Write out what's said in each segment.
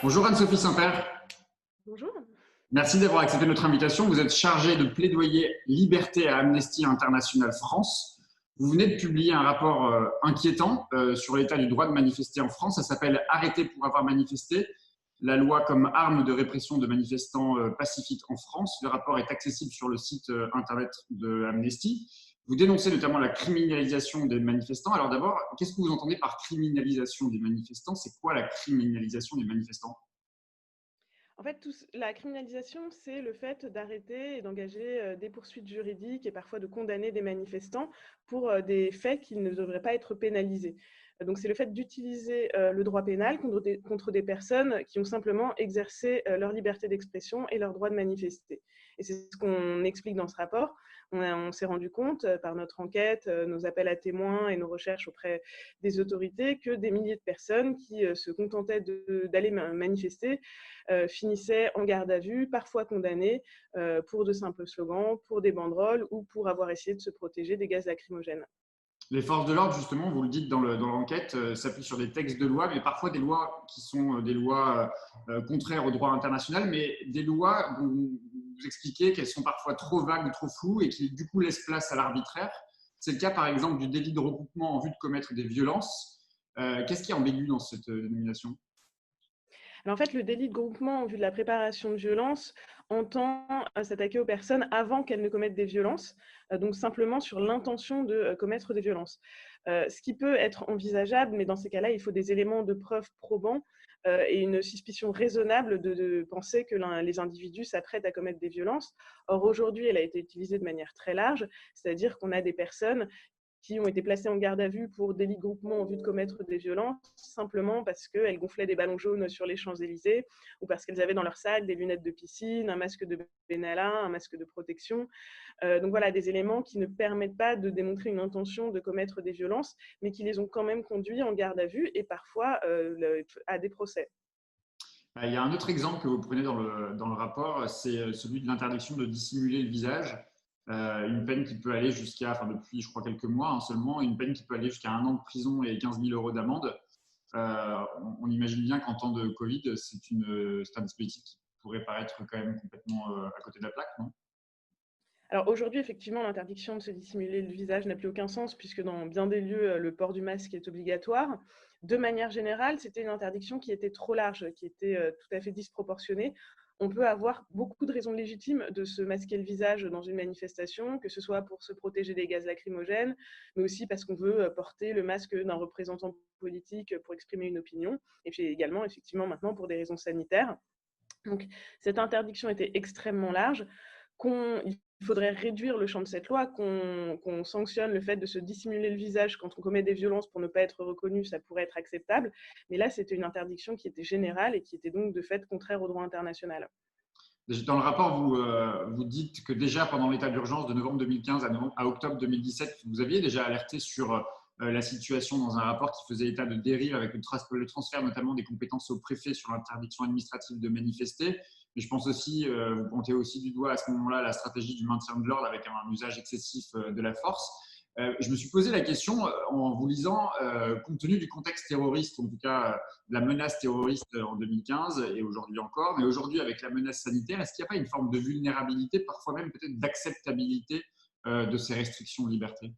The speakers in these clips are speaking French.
Bonjour Anne-Sophie Saint-Père. Bonjour. Merci d'avoir accepté notre invitation. Vous êtes chargée de plaidoyer liberté à Amnesty International France. Vous venez de publier un rapport inquiétant sur l'état du droit de manifester en France. Ça s'appelle Arrêter pour avoir manifesté, la loi comme arme de répression de manifestants pacifiques en France. Le rapport est accessible sur le site internet de Amnesty. Vous dénoncez notamment la criminalisation des manifestants. Alors d'abord, qu'est-ce que vous entendez par criminalisation des manifestants? C'est quoi la criminalisation des manifestants? En fait, la criminalisation, c'est le fait d'arrêter et d'engager des poursuites juridiques et parfois de condamner des manifestants pour des faits qui ne devraient pas être pénalisés. Donc, c'est le fait d'utiliser le droit pénal contre des personnes qui ont simplement exercé leur liberté d'expression et leur droit de manifester. Et c'est ce qu'on explique dans ce rapport. On s'est rendu compte par notre enquête, nos appels à témoins et nos recherches auprès des autorités que des milliers de personnes qui se contentaient d'aller manifester finissaient en garde à vue, parfois condamnés pour de simples slogans, pour des banderoles ou pour avoir essayé de se protéger des gaz lacrymogènes. Les forces de l'ordre, justement, vous le dites dans l'enquête, s'appuient sur des textes de loi, mais parfois des lois qui sont des lois contraires au droit international, mais des lois dont vous expliquez qu'elles sont parfois trop vagues ou trop floues et qui, du coup, laissent place à l'arbitraire. C'est le cas, par exemple, du délit de regroupement en vue de commettre des violences. Qu'est-ce qui est ambigu dans cette dénomination? Alors en fait, le délit de groupement en vue de la préparation de violences entend s'attaquer aux personnes avant qu'elles ne commettent des violences, donc simplement sur l'intention de commettre des violences. Ce qui peut être envisageable, mais dans ces cas-là, il faut des éléments de preuve probants et une suspicion raisonnable de penser que les individus s'apprêtent à commettre des violences. Or, aujourd'hui, elle a été utilisée de manière très large, c'est-à-dire qu'on a des personnes qui ont été placées en garde à vue pour délit de groupement en vue de commettre des violences, simplement parce qu'elles gonflaient des ballons jaunes sur les Champs-Élysées ou parce qu'elles avaient dans leur sac des lunettes de piscine, un masque de Benalla, un masque de protection. Donc voilà, des éléments qui ne permettent pas de démontrer une intention de commettre des violences, mais qui les ont quand même conduits en garde à vue et parfois à des procès. Il y a un autre exemple que vous prenez dans le rapport, c'est celui de l'interdiction de dissimuler le visage. Une peine qui peut aller jusqu'à, enfin depuis je crois quelques mois seulement, une peine qui peut aller jusqu'à 1 an de prison et 15 000 euros d'amende. On imagine bien qu'en temps de Covid, c'est un dispositif qui pourrait paraître quand même complètement à côté de la plaque, non? Alors aujourd'hui, effectivement, l'interdiction de se dissimuler le visage n'a plus aucun sens puisque dans bien des lieux, le port du masque est obligatoire. De manière générale, c'était une interdiction qui était trop large, qui était tout à fait disproportionnée. On peut avoir beaucoup de raisons légitimes de se masquer le visage dans une manifestation, que ce soit pour se protéger des gaz lacrymogènes, mais aussi parce qu'on veut porter le masque d'un représentant politique pour exprimer une opinion, et puis également, effectivement, maintenant pour des raisons sanitaires. Donc, cette interdiction était extrêmement large. Il faudrait réduire le champ de cette loi, qu'on sanctionne le fait de se dissimuler le visage quand on commet des violences pour ne pas être reconnu, ça pourrait être acceptable. Mais là, c'était une interdiction qui était générale et qui était donc de fait contraire au droit international. Dans le rapport, vous dites que déjà pendant l'état d'urgence de novembre 2015 à octobre 2017, vous aviez déjà alerté sur la situation dans un rapport qui faisait état de dérive avec le transfert notamment des compétences au préfet sur l'interdiction administrative de manifester. Mais je pense aussi, vous pointez aussi du doigt à ce moment-là la stratégie du maintien de l'ordre avec un usage excessif de la force. Je me suis posé la question en vous lisant, compte tenu du contexte terroriste, en tout cas la menace terroriste en 2015 et aujourd'hui encore, mais aujourd'hui avec la menace sanitaire, est-ce qu'il n'y a pas une forme de vulnérabilité, parfois même peut-être d'acceptabilité de ces restrictions de liberté?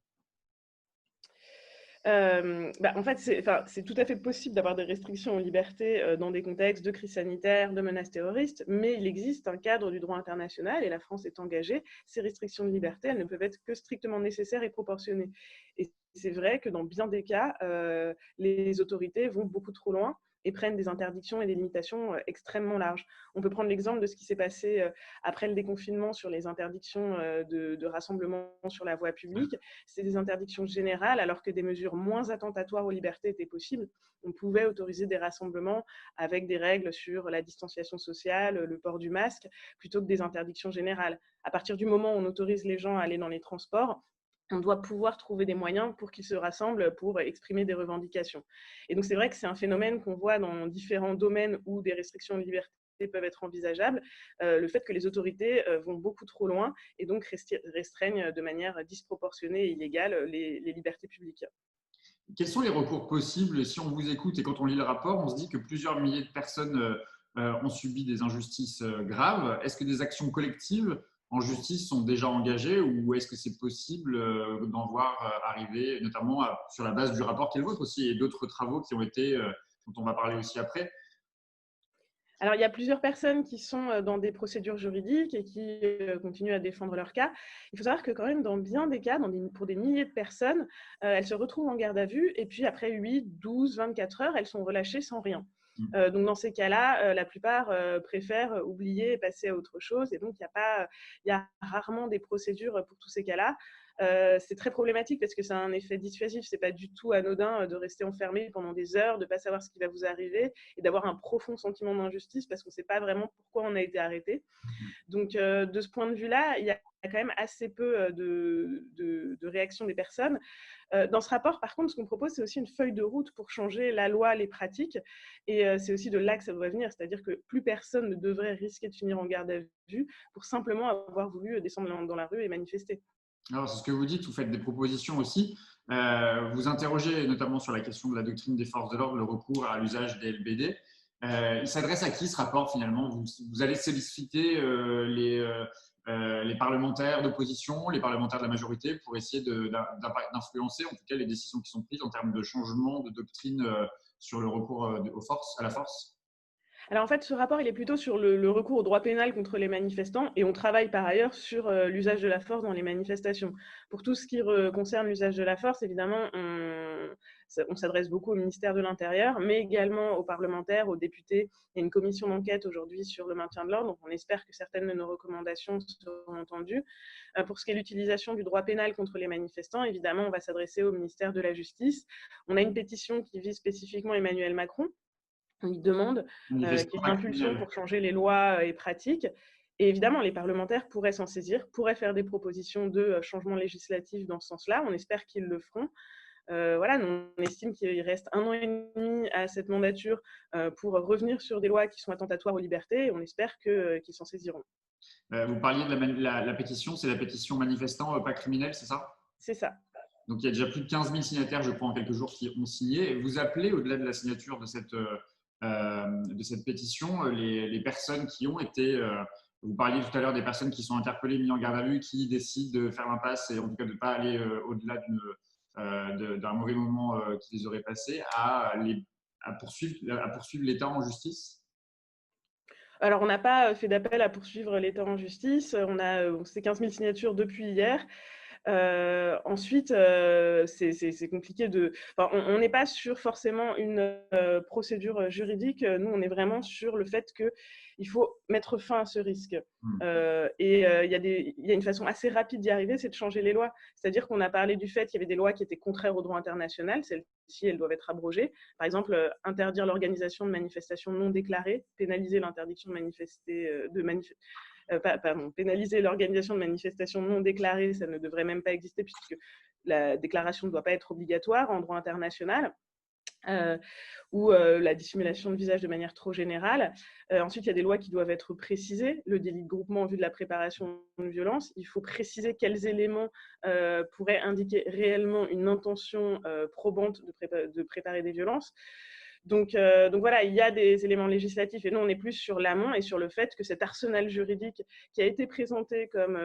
En fait, c'est tout à fait possible d'avoir des restrictions aux libertés dans des contextes de crise sanitaire, de menaces terroristes, mais il existe un cadre du droit international et la France est engagée. Ces restrictions de liberté, elles ne peuvent être que strictement nécessaires et proportionnées. Et c'est vrai que dans bien des cas, les autorités vont beaucoup trop loin et prennent des interdictions et des limitations extrêmement larges. On peut prendre l'exemple de ce qui s'est passé après le déconfinement sur les interdictions de rassemblement sur la voie publique. C'est des interdictions générales, alors que des mesures moins attentatoires aux libertés étaient possibles. On pouvait autoriser des rassemblements avec des règles sur la distanciation sociale, le port du masque, plutôt que des interdictions générales. À partir du moment où on autorise les gens à aller dans les transports, on doit pouvoir trouver des moyens pour qu'ils se rassemblent pour exprimer des revendications. Et donc c'est vrai que c'est un phénomène qu'on voit dans différents domaines où des restrictions de liberté peuvent être envisageables, le fait que les autorités vont beaucoup trop loin et donc restreignent de manière disproportionnée et illégale les libertés publiques. Quels sont les recours possibles? Si on vous écoute et quand on lit le rapport, on se dit que plusieurs milliers de personnes ont subi des injustices graves. Est-ce que des actions collectives en justice sont déjà engagées ou est-ce que c'est possible d'en voir arriver, notamment sur la base du rapport qui est le vôtre aussi et d'autres travaux qui ont été, dont on va parler aussi après? Alors, il y a plusieurs personnes qui sont dans des procédures juridiques et qui continuent à défendre leur cas. Il faut savoir que quand même, dans bien des cas, pour des milliers de personnes, elles se retrouvent en garde à vue et puis après 8, 12, 24 heures, elles sont relâchées sans rien. Donc, dans ces cas-là, la plupart préfèrent oublier et passer à autre chose. Et donc, il y a rarement des procédures pour tous ces cas-là. C'est très problématique parce que ça a un effet dissuasif. C'est pas du tout anodin de rester enfermé pendant des heures, de ne pas savoir ce qui va vous arriver et d'avoir un profond sentiment d'injustice parce qu'on ne sait pas vraiment pourquoi on a été arrêté. Donc, de ce point de vue-là, il y a quand même assez peu de réactions des personnes. Dans ce rapport, par contre, ce qu'on propose, c'est aussi une feuille de route pour changer la loi, les pratiques. Et c'est aussi de là que ça doit venir. C'est-à-dire que plus personne ne devrait risquer de finir en garde à vue pour simplement avoir voulu descendre dans la rue et manifester. Alors, c'est ce que vous dites, vous faites des propositions aussi. Vous interrogez notamment sur la question de la doctrine des forces de l'ordre, le recours à l'usage des LBD. Il s'adresse à qui ce rapport finalement? Vous allez solliciter les parlementaires d'opposition, les parlementaires de la majorité pour essayer d'influencer en tout cas les décisions qui sont prises en termes de changement de doctrine sur le recours à la force? Alors en fait, ce rapport, il est plutôt sur le recours au droit pénal contre les manifestants et on travaille par ailleurs sur l'usage de la force dans les manifestations. Pour tout ce qui concerne l'usage de la force, évidemment, on s'adresse beaucoup au ministère de l'Intérieur, mais également aux parlementaires, aux députés. Il y a une commission d'enquête aujourd'hui sur le maintien de l'ordre, donc on espère que certaines de nos recommandations seront entendues. Pour ce qui est l'utilisation du droit pénal contre les manifestants, évidemment, on va s'adresser au ministère de la Justice. On a une pétition qui vise spécifiquement Emmanuel Macron. Il demande qu'il y ait une impulsion pour changer les lois et pratiques. Et évidemment, les parlementaires pourraient s'en saisir, pourraient faire des propositions de changement législatif dans ce sens-là. On espère qu'ils le feront. Voilà, nous, on estime qu'il reste 1 an et demi à cette mandature pour revenir sur des lois qui sont attentatoires aux libertés. Et on espère qu'ils s'en saisiront. Vous parliez de la pétition, c'est la pétition manifestant pas criminel, c'est ça? C'est ça. Donc il y a déjà plus de 15 000 signataires, je crois, en quelques jours qui ont signé. Vous appelez, au-delà de la signature de cette pétition, les personnes qui ont été… vous parliez tout à l'heure des personnes qui sont interpellées, mises en garde à vue, qui décident de faire l'impasse et en tout cas de ne pas aller au-delà d'un mauvais moment qui les aurait passés, à poursuivre l'État en justice. Alors, on n'a pas fait d'appel à poursuivre l'État en justice. On a ces 15 000 signatures depuis hier. Ensuite, c'est compliqué de… Enfin, on n'est pas sur forcément une procédure juridique. Nous, on est vraiment sur le fait qu'il faut mettre fin à ce risque. Il y a une façon assez rapide d'y arriver, c'est de changer les lois. C'est-à-dire qu'on a parlé du fait qu'il y avait des lois qui étaient contraires au droit international. Celles-ci, elles doivent être abrogées. Par exemple, interdire l'organisation de manifestations non déclarées, pénaliser l'interdiction de manifester, pénaliser l'organisation de manifestations non déclarées, ça ne devrait même pas exister puisque la déclaration ne doit pas être obligatoire en droit international. Ou la dissimulation de visage de manière trop générale. Ensuite, il y a des lois qui doivent être précisées. Le délit de groupement en vue de la préparation de violence, il faut préciser quels éléments pourraient indiquer réellement une intention probante de préparer des violences. Donc voilà, il y a des éléments législatifs et nous, on est plus sur l'amont et sur le fait que cet arsenal juridique qui a été présenté comme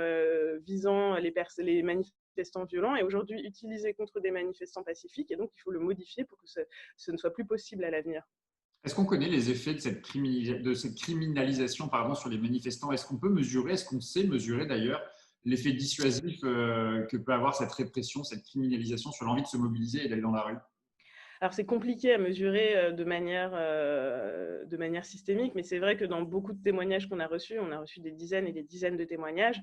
visant les manifestants violents est aujourd'hui utilisé contre des manifestants pacifiques et donc il faut le modifier pour que ce ne soit plus possible à l'avenir. Est-ce qu'on connaît les effets de cette criminalisation sur les manifestants? Est-ce qu'on peut mesurer, est-ce qu'on sait mesurer d'ailleurs l'effet dissuasif que peut avoir cette répression, cette criminalisation sur l'envie de se mobiliser et d'aller dans la rue? Alors, c'est compliqué à mesurer de manière systémique, mais c'est vrai que dans beaucoup de témoignages qu'on a reçus, on a reçu des dizaines et des dizaines de témoignages,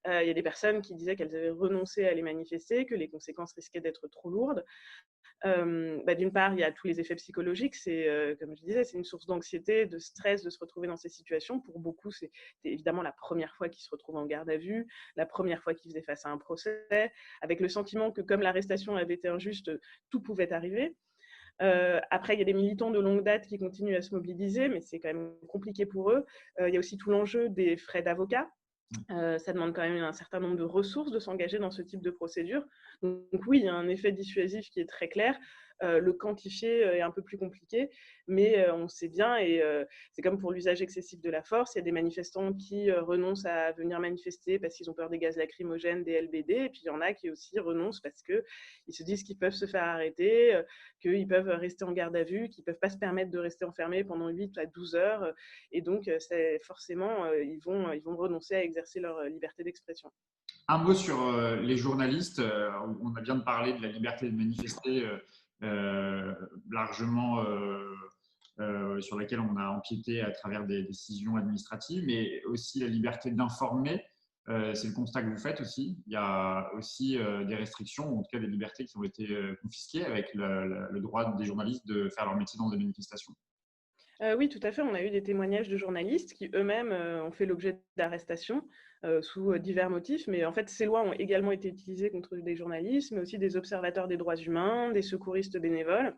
il y a des personnes qui disaient qu'elles avaient renoncé à aller manifester, que les conséquences risquaient d'être trop lourdes. D'une part, il y a tous les effets psychologiques. Comme je disais, c'est une source d'anxiété, de stress de se retrouver dans ces situations. Pour beaucoup, c'est évidemment la première fois qu'ils se retrouvent en garde à vue, la première fois qu'ils faisaient face à un procès, avec le sentiment que comme l'arrestation avait été injuste, tout pouvait arriver. Après, il y a des militants de longue date qui continuent à se mobiliser, mais c'est quand même compliqué pour eux. Il y a aussi tout l'enjeu des frais d'avocat. Ça demande quand même un certain nombre de ressources de s'engager dans ce type de procédure. Donc oui, il y a un effet dissuasif qui est très clair. Le quantifier est un peu plus compliqué, mais on sait bien, et c'est comme pour l'usage excessif de la force, il y a des manifestants qui renoncent à venir manifester parce qu'ils ont peur des gaz lacrymogènes, des LBD, et puis il y en a qui aussi renoncent parce qu'ils se disent qu'ils peuvent se faire arrêter, qu'ils peuvent rester en garde à vue, qu'ils ne peuvent pas se permettre de rester enfermés pendant 8 à 12 heures, et donc forcément, ils vont renoncer à exercer leur liberté d'expression. Un mot sur les journalistes. On vient de parler de la liberté de manifester largement, sur laquelle on a empiété à travers des décisions administratives, mais aussi la liberté d'informer. C'est le constat que vous faites aussi. Il y a aussi des restrictions, ou en tout cas des libertés qui ont été confisquées avec le droit des journalistes de faire leur métier dans des manifestations. Oui, tout à fait. On a eu des témoignages de journalistes qui eux-mêmes ont fait l'objet d'arrestations sous divers motifs. Mais en fait, ces lois ont également été utilisées contre des journalistes, mais aussi des observateurs des droits humains, des secouristes bénévoles.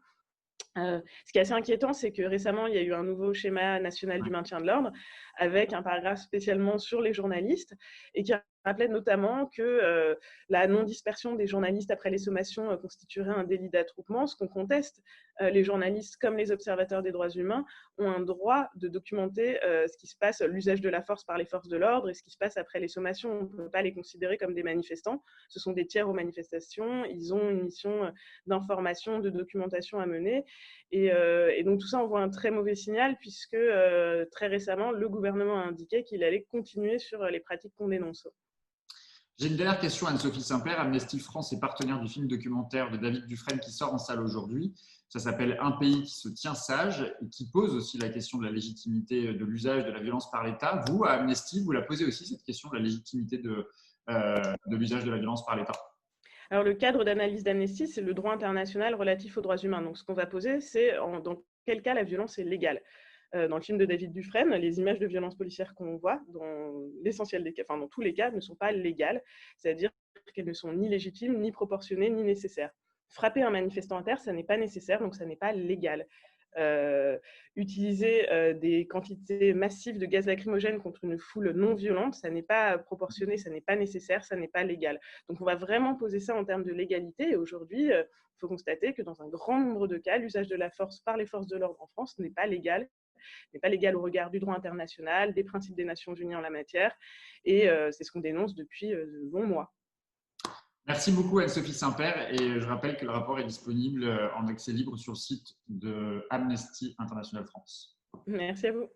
Ce qui est assez inquiétant, c'est que récemment, il y a eu un nouveau schéma national du maintien de l'ordre avec un paragraphe spécialement sur les journalistes et qui rappelait notamment que la non-dispersion des journalistes après les sommations constituerait un délit d'attroupement, ce qu'on conteste. Les journalistes, comme les observateurs des droits humains, ont un droit de documenter ce qui se passe, l'usage de la force par les forces de l'ordre et ce qui se passe après les sommations. On ne peut pas les considérer comme des manifestants. Ce sont des tiers aux manifestations. Ils ont une mission d'information, de documentation à mener. Et donc tout ça envoie un très mauvais signal puisque très récemment, le gouvernement a indiqué qu'il allait continuer sur les pratiques qu'on dénonce. J'ai une dernière question à Anne-Sophie Saint-Père. Amnesty France est partenaire du film documentaire de David Dufresne qui sort en salle aujourd'hui. Ça s'appelle Un pays qui se tient sage et qui pose aussi la question de la légitimité de l'usage de la violence par l'État. Vous, à Amnesty, vous la posez aussi, cette question de la légitimité de l'usage de la violence par l'État. Alors, le cadre d'analyse d'Amnesty, c'est le droit international relatif aux droits humains. Donc, ce qu'on va poser, c'est dans quel cas la violence est légale. Dans le film de David Dufresne, les images de violences policières qu'on voit, dans l'essentiel des cas, enfin dans tous les cas, ne sont pas légales, c'est-à-dire qu'elles ne sont ni légitimes, ni proportionnées, ni nécessaires. Frapper un manifestant à terre, ça n'est pas nécessaire, donc ça n'est pas légal. Utiliser des quantités massives de gaz lacrymogène contre une foule non violente, ça n'est pas proportionné, ça n'est pas nécessaire, ça n'est pas légal. Donc on va vraiment poser ça en termes de légalité. Et aujourd'hui, il faut constater que dans un grand nombre de cas, l'usage de la force par les forces de l'ordre en France n'est pas légal au regard du droit international, des principes des Nations Unies en la matière. Et c'est ce qu'on dénonce depuis de longs mois. Merci beaucoup Anne-Sophie Saint-Père et je rappelle que le rapport est disponible en accès libre sur le site de Amnesty International France. Merci à vous.